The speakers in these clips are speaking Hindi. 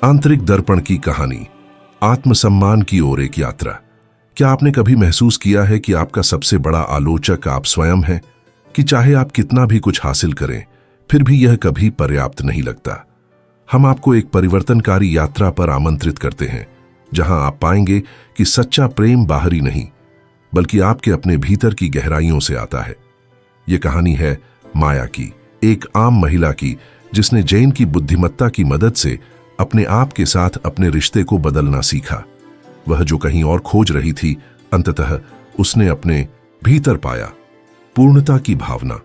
आंतरिक दर्पण की कहानी, आत्मसम्मान की ओर एक यात्रा। क्या आपने कभी महसूस किया है कि आपका सबसे बड़ा आलोचक आप स्वयं हैं? कि चाहे आप कितना भी कुछ हासिल करें, फिर भी यह कभी पर्याप्त नहीं लगता। हम आपको एक परिवर्तनकारी यात्रा पर आमंत्रित करते हैं, जहां आप पाएंगे कि सच्चा प्रेम बाहरी नहीं, बल्कि आपके अपने भीतर की गहराइयों से आता है। यह कहानी है माया की, एक आम महिला की, जिसने जैन की बुद्धिमत्ता की मदद से अपने आप के साथ अपने रिश्ते को बदलना सीखा। वह जो कहीं और खोज रही थी, अंततः उसने अपने भीतर पाया पूर्णता की भावना।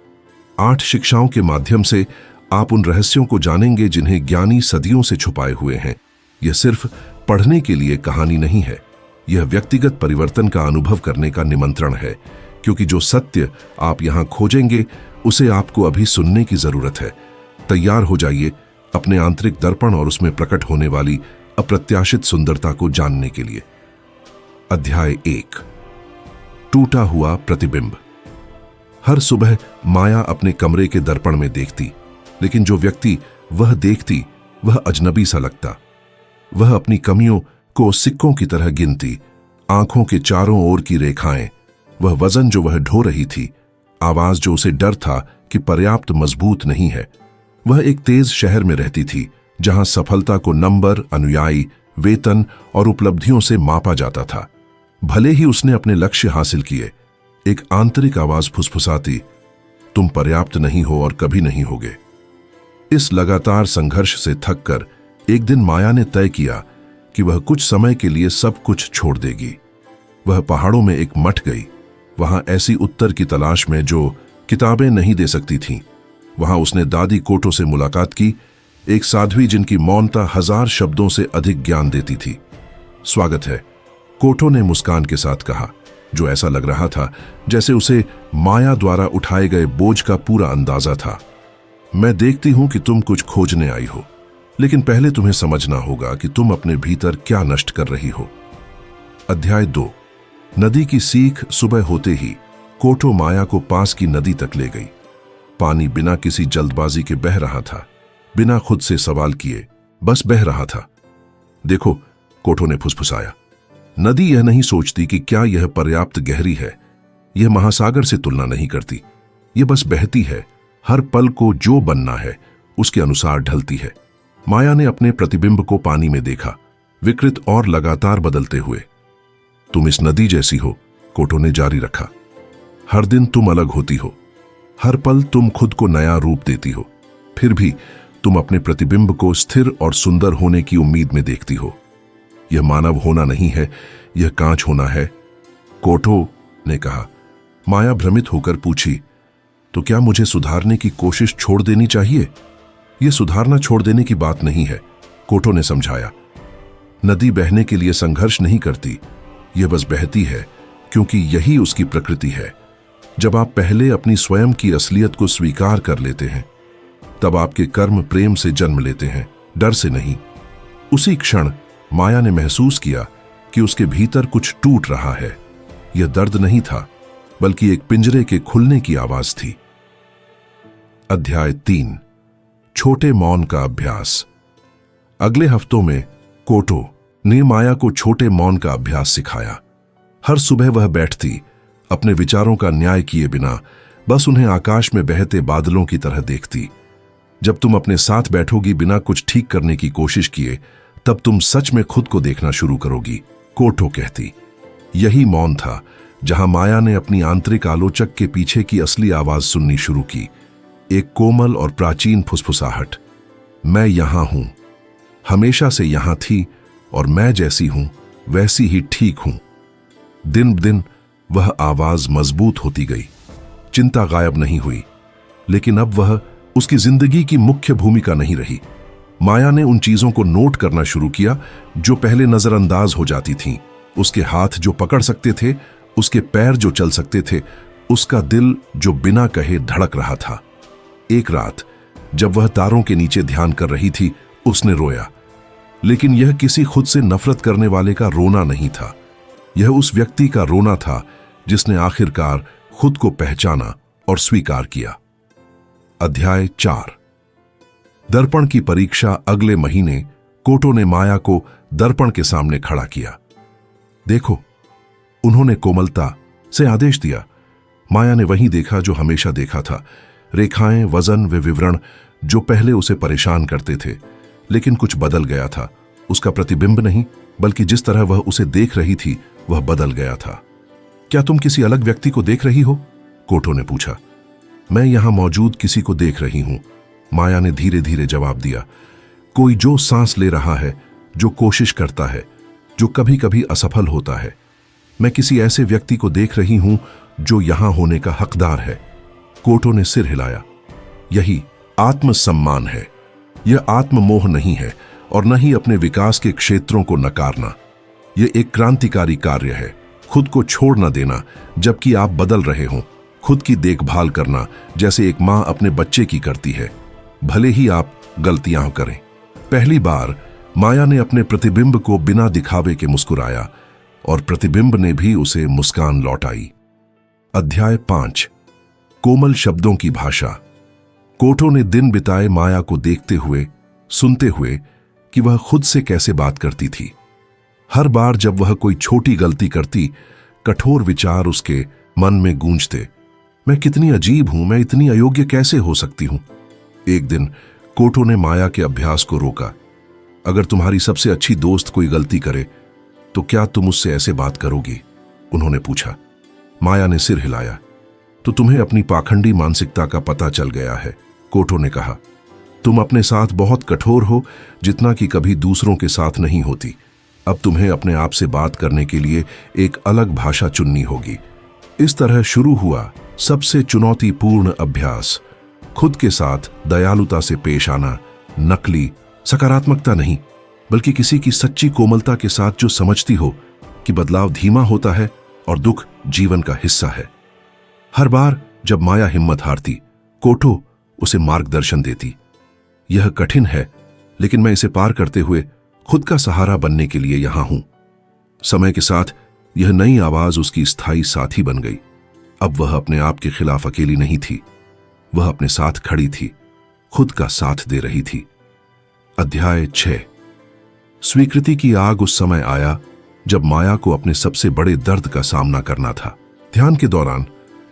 8 शिक्षाओं के माध्यम से आप उन रहस्यों को जानेंगे जिन्हें ज्ञानी सदियों से छुपाए हुए हैं। यह सिर्फ पढ़ने के लिए कहानी नहीं है, यह व्यक्तिगत परिवर्तन का अनुभव करने का निमंत्रण है, क्योंकि जो सत्य आप यहां खोजेंगे उसे आपको अभी सुनने की जरूरत है। तैयार हो जाइए अपने आंतरिक दर्पण और उसमें प्रकट होने वाली अप्रत्याशित सुंदरता को जानने के लिए। अध्याय 1, टूटा हुआ प्रतिबिंब। हर सुबह माया अपने कमरे के दर्पण में देखती, लेकिन जो व्यक्ति वह देखती वह अजनबी सा लगता। वह अपनी कमियों को सिक्कों की तरह गिनती, आंखों के चारों ओर की रेखाएं, वह वजन जो वह ढो रही थी, आवाज जो उसे डर था कि पर्याप्त मजबूत नहीं है। वह एक तेज शहर में रहती थी, जहां सफलता को नंबर, अनुयायी, वेतन और उपलब्धियों से मापा जाता था। भले ही उसने अपने लक्ष्य हासिल किए, एक आंतरिक आवाज फुसफुसाती, तुम पर्याप्त नहीं हो और कभी नहीं होगे। इस लगातार संघर्ष से थककर एक दिन माया ने तय किया कि वह कुछ समय के लिए सब कुछ छोड़ देगी। वह पहाड़ों में एक मठ गई, वहां ऐसी उत्तर की तलाश में जो किताबें नहीं दे सकती थीं। वहां उसने दादी कोटो से मुलाकात की, एक साध्वी जिनकी मौनता 1000 शब्दों से अधिक ज्ञान देती थी। स्वागत है, कोटो ने मुस्कान के साथ कहा, जो ऐसा लग रहा था जैसे उसे माया द्वारा उठाए गए बोझ का पूरा अंदाजा था। मैं देखती हूं कि तुम कुछ खोजने आई हो, लेकिन पहले तुम्हें समझना होगा कि तुम अपने भीतर क्या नष्ट कर रही हो। अध्याय 2, नदी की सीख। सुबह होते ही कोटो माया को पास की नदी तक ले गई। पानी बिना किसी जल्दबाजी के बह रहा था, बिना खुद से सवाल किए, बस बह रहा था। देखो, कोटो ने फुसफुसाया, नदी यह नहीं सोचती कि क्या यह पर्याप्त गहरी है। यह महासागर से तुलना नहीं करती, यह बस बहती है, हर पल को जो बनना है उसके अनुसार ढलती है। माया ने अपने प्रतिबिंब को पानी में देखा, विकृत और लगातार बदलते हुए। तुम इस नदी जैसी हो, कोटो ने जारी रखा। हर दिन तुम अलग होती हो, हर पल तुम खुद को नया रूप देती हो, फिर भी तुम अपने प्रतिबिंब को स्थिर और सुंदर होने की उम्मीद में देखती हो। यह मानव होना नहीं है, यह कांच होना है, कोटो ने कहा। माया भ्रमित होकर पूछी, तो क्या मुझे सुधारने की कोशिश छोड़ देनी चाहिए? यह सुधारना छोड़ देने की बात नहीं है, कोटो ने समझाया। नदी बहने के लिए संघर्ष नहीं करती, यह बस बहती है क्योंकि यही उसकी प्रकृति है। जब आप पहले अपनी स्वयं की असलियत को स्वीकार कर लेते हैं, तब आपके कर्म प्रेम से जन्म लेते हैं, डर से नहीं। उसी क्षण माया ने महसूस किया कि उसके भीतर कुछ टूट रहा है। यह दर्द नहीं था, बल्कि एक पिंजरे के खुलने की आवाज थी। अध्याय 3, छोटे मौन का अभ्यास। अगले हफ्तों में कोटो ने माया को छोटे मौन का अभ्यास सिखाया। हर सुबह वह बैठती, अपने विचारों का न्याय किए बिना, बस उन्हें आकाश में बहते बादलों की तरह देखती। जब तुम अपने साथ बैठोगी बिना कुछ ठीक करने की कोशिश किए, तब तुम सच में खुद को देखना शुरू करोगी, कोटो कहती। यही मौन था जहां माया ने अपनी आंतरिक आलोचक के पीछे की असली आवाज सुननी शुरू की, एक कोमल और प्राचीन फुसफुसाहट। मैं यहां हूं, हमेशा से यहां थी, और मैं जैसी हूं वैसी ही ठीक हूं। दिन दिन वह आवाज मजबूत होती गई। चिंता गायब नहीं हुई, लेकिन अब वह उसकी जिंदगी की मुख्य भूमिका नहीं रही। माया ने उन चीजों को नोट करना शुरू किया जो पहले नजरअंदाज हो जाती थीं। उसके हाथ जो पकड़ सकते थे, उसके पैर जो चल सकते थे, उसका दिल जो बिना कहे धड़क रहा था। एक रात जब वह तारों के नीचे ध्यान कर रही थी, उसने रोया। लेकिन यह किसी खुद से नफरत करने वाले का रोना नहीं था, यह उस व्यक्ति का रोना था जिसने आखिरकार खुद को पहचाना और स्वीकार किया। अध्याय 4, दर्पण की परीक्षा। अगले महीने कोटो ने माया को दर्पण के सामने खड़ा किया। देखो, उन्होंने कोमलता से आदेश दिया। माया ने वही देखा जो हमेशा देखा था, रेखाएं, वजन व विवरण जो पहले उसे परेशान करते थे। लेकिन कुछ बदल गया था। उसका प्रतिबिंब नहीं, बल्कि जिस तरह वह उसे देख रही थी वह बदल गया था। क्या तुम किसी अलग व्यक्ति को देख रही हो? कोटो ने पूछा। मैं यहां मौजूद किसी को देख रही हूं, माया ने धीरे धीरे जवाब दिया। कोई जो सांस ले रहा है, जो कोशिश करता है, जो कभी कभी असफल होता है। मैं किसी ऐसे व्यक्ति को देख रही हूं जो यहां होने का हकदार है। कोटो ने सिर हिलाया। यही आत्मसम्मान है। यह आत्ममोह नहीं है और न ही अपने विकास के क्षेत्रों को नकारना। यह एक क्रांतिकारी कार्य है। खुद को छोड़ न देना जबकि आप बदल रहे हों। खुद की देखभाल करना जैसे एक मां अपने बच्चे की करती है, भले ही आप गलतियां करें। पहली बार माया ने अपने प्रतिबिंब को बिना दिखावे के मुस्कुराया और प्रतिबिंब ने भी उसे मुस्कान लौटाई। अध्याय 5, कोमल शब्दों की भाषा। कोटो ने दिन बिताए माया को देखते हुए, सुनते हुए कि वह खुद से कैसे बात करती थी। हर बार जब वह कोई छोटी गलती करती, कठोर विचार उसके मन में गूंजते। मैं कितनी अजीब हूं, मैं इतनी अयोग्य कैसे हो सकती हूं। एक दिन कोटो ने माया के अभ्यास को रोका। अगर तुम्हारी सबसे अच्छी दोस्त कोई गलती करे तो क्या तुम उससे ऐसे बात करोगी? उन्होंने पूछा। माया ने सिर हिलाया। तो तुम्हें अपनी पाखंडी मानसिकता का पता चल गया है, कोटो ने कहा। तुम अपने साथ बहुत कठोर हो, जितना कि कभी दूसरों के साथ नहीं होती। अब तुम्हें अपने आप से बात करने के लिए एक अलग भाषा चुननी होगी। इस तरह शुरू हुआ सबसे चुनौतीपूर्ण अभ्यास। खुद के साथ दयालुता से पेश आना, नकली सकारात्मकता नहीं, बल्कि किसी की सच्ची कोमलता के साथ जो समझती हो कि बदलाव धीमा होता है और दुख जीवन का हिस्सा है। हर बार जब माया हिम्मत हारती, कोटो उसे मार्गदर्शन देती। यह कठिन है, लेकिन मैं इसे पार करते हुए खुद का सहारा बनने के लिए यहां हूं। समय के साथ यह नई आवाज उसकी स्थायी साथी बन गई। अब वह अपने आप के खिलाफ अकेली नहीं थी। वह अपने साथ खड़ी थी, खुद का साथ दे रही थी। अध्याय 6, स्वीकृति की आग। उस समय आया जब माया को अपने सबसे बड़े दर्द का सामना करना था। ध्यान के दौरान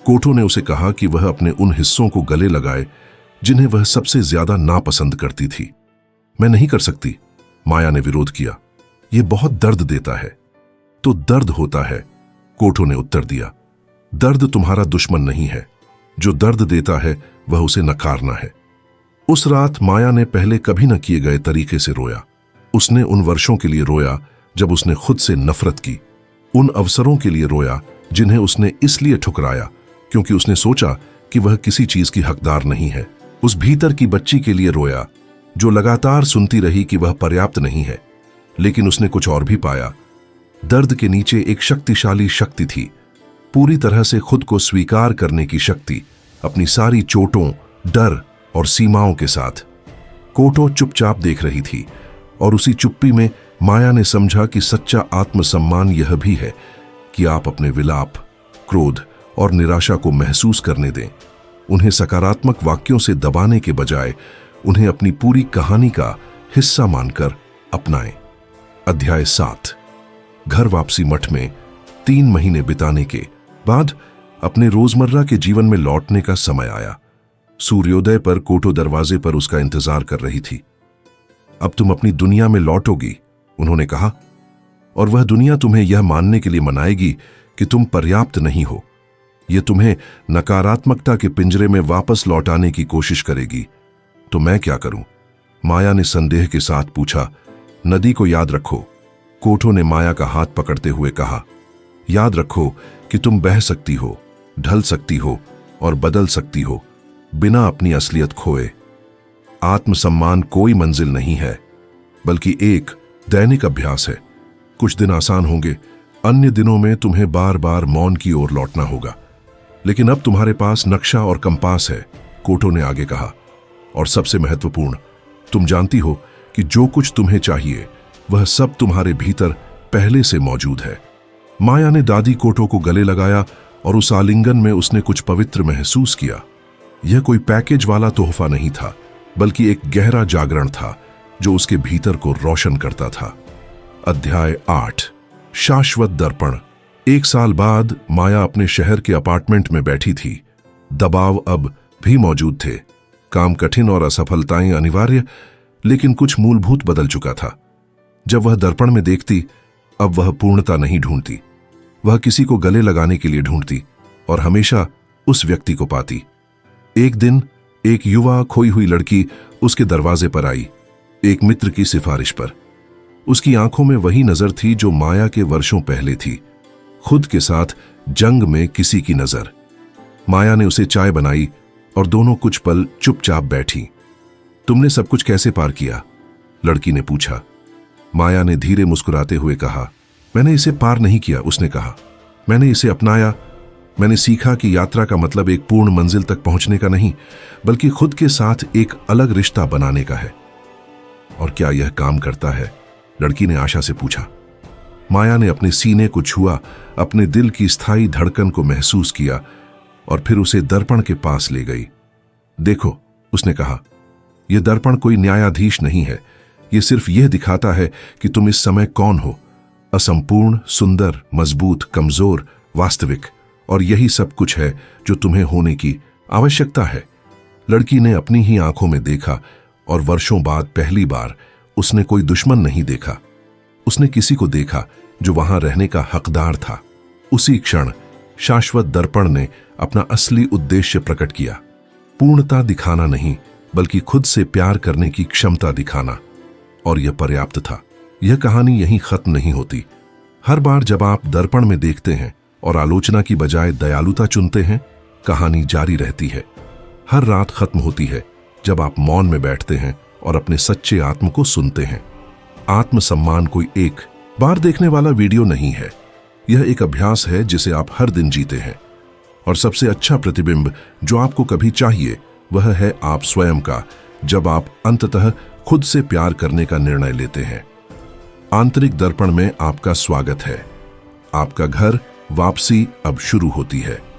कोटो ने उसे कहा कि वह अपने उन हिस्सों को गले लगाए जिन्हें वह सबसे ज्यादा नापसंद करती थी। मैं नहीं कर सकती, माया ने विरोध किया। यह बहुत दर्द देता है। तो दर्द होता है, कोटो ने उत्तर दिया। दर्द तुम्हारा दुश्मन नहीं है। जो दर्द देता है वह उसे नकारना है। उस रात माया ने पहले कभी न किए गए तरीके से रोया। उसने उन वर्षों के लिए रोया जब उसने खुद से नफरत की, उन अवसरों के लिए रोया जिन्हें उसने इसलिए ठुकराया क्योंकि उसने सोचा कि वह किसी चीज की हकदार नहीं है। उस भीतर की बच्ची के लिए रोया जो लगातार सुनती रही कि वह पर्याप्त नहीं है, लेकिन उसने कुछ और भी पाया। दर्द के नीचे एक शक्तिशाली शक्ति थी, पूरी तरह से खुद को स्वीकार करने की शक्ति, अपनी सारी चोटों, डर और सीमाओं के साथ। कोटो चुपचाप देख रही थी और उसी चुप्पी में माया ने समझा कि सच्चा आत्मसम्मान यह भी है कि आप अपने विलाप, क्रोध और निराशा को महसूस करने दें। उन्हें सकारात्मक वाक्यों से दबाने के बजाय उन्हें अपनी पूरी कहानी का हिस्सा मानकर अपनाएं। अध्याय 7, घर वापसी। मठ में 3 महीने बिताने के बाद अपने रोजमर्रा के जीवन में लौटने का समय आया। सूर्योदय पर कोटो दरवाजे पर उसका इंतजार कर रही थी। अब तुम अपनी दुनिया में लौटोगी, उन्होंने कहा, और वह दुनिया तुम्हें यह मानने के लिए मनाएगी कि तुम पर्याप्त नहीं हो। यह तुम्हें नकारात्मकता के पिंजरे में वापस लौटाने की कोशिश करेगी। तो मैं क्या करूं? माया ने संदेह के साथ पूछा। नदी को याद रखो, कोटो ने माया का हाथ पकड़ते हुए कहा। याद रखो कि तुम बह सकती हो, ढल सकती हो और बदल सकती हो, बिना अपनी असलियत खोए। आत्मसम्मान कोई मंजिल नहीं है, बल्कि एक दैनिक अभ्यास है। कुछ दिन आसान होंगे, अन्य दिनों में तुम्हें बार बार मौन की ओर लौटना होगा। लेकिन अब तुम्हारे पास नक्शा और कंपास है, कोटो ने आगे कहा। और सबसे महत्वपूर्ण, तुम जानती हो कि जो कुछ तुम्हें चाहिए वह सब तुम्हारे भीतर पहले से मौजूद है। माया ने दादी कोटो को गले लगाया और उस आलिंगन में उसने कुछ पवित्र महसूस किया। यह कोई पैकेज वाला तोहफा नहीं था, बल्कि एक गहरा जागरण था जो उसके भीतर को रोशन करता था। अध्याय 8 शाश्वत दर्पण। 1 साल बाद माया अपने शहर के अपार्टमेंट में बैठी थी। दबाव अब भी मौजूद थे, काम कठिन और असफलताएं अनिवार्य, लेकिन कुछ मूलभूत बदल चुका था। जब वह दर्पण में देखती, अब वह पूर्णता नहीं ढूंढती, वह किसी को गले लगाने के लिए ढूंढती और हमेशा उस व्यक्ति को पाती। एक दिन एक युवा खोई हुई लड़की उसके दरवाजे पर आई, एक मित्र की सिफारिश पर। उसकी आंखों में वही नजर थी जो माया के वर्षों पहले थी, खुद के साथ जंग में किसी की नजर। माया ने उसे चाय बनाई और दोनों कुछ पल चुपचाप बैठी। तुमने सब कुछ कैसे पार किया? लड़की ने पूछा। माया ने धीरे मुस्कुराते हुए कहा, मैंने इसे पार नहीं किया, उसने कहा। मैंने इसे अपनाया। मैंने सीखा कि यात्रा का मतलब एक पूर्ण मंजिल तक पहुंचने का नहीं, बल्कि खुद के साथ एक अलग रिश्ता बनाने का है। और क्या यह काम करता है? लड़की ने आशा से पूछा। माया ने अपने सीने को छुआ, अपने दिल की स्थायी धड़कन को महसूस किया और फिर उसे दर्पण के पास ले गई। देखो, उसने कहा, यह दर्पण कोई न्यायाधीश नहीं है। यह सिर्फ यह दिखाता है कि तुम इस समय कौन हो, असंपूर्ण, सुंदर, मजबूत, कमजोर, वास्तविक। और यही सब कुछ है जो तुम्हें होने की आवश्यकता है। लड़की ने अपनी ही आंखों में देखा और वर्षों बाद पहली बार उसने कोई दुश्मन नहीं देखा। उसने किसी को देखा जो वहां रहने का हकदार था। उसी क्षण शाश्वत दर्पण ने अपना असली उद्देश्य प्रकट किया। पूर्णता दिखाना नहीं, बल्कि खुद से प्यार करने की क्षमता दिखाना। और यह पर्याप्त था। यह कहानी यहीं खत्म नहीं होती। हर बार जब आप दर्पण में देखते हैं और आलोचना की बजाय दयालुता चुनते हैं, कहानी जारी रहती है। हर रात खत्म होती है जब आप मौन में बैठते हैं और अपने सच्चे आत्म को सुनते हैं। आत्मसम्मान कोई एक बार देखने वाला वीडियो नहीं है। यह एक अभ्यास है जिसे आप हर दिन जीते हैं। और सबसे अच्छा प्रतिबिंब जो आपको कभी चाहिए वह है आप स्वयं का, जब आप अंततः खुद से प्यार करने का निर्णय लेते हैं। आंतरिक दर्पण में आपका स्वागत है। आपका घर वापसी अब शुरू होती है।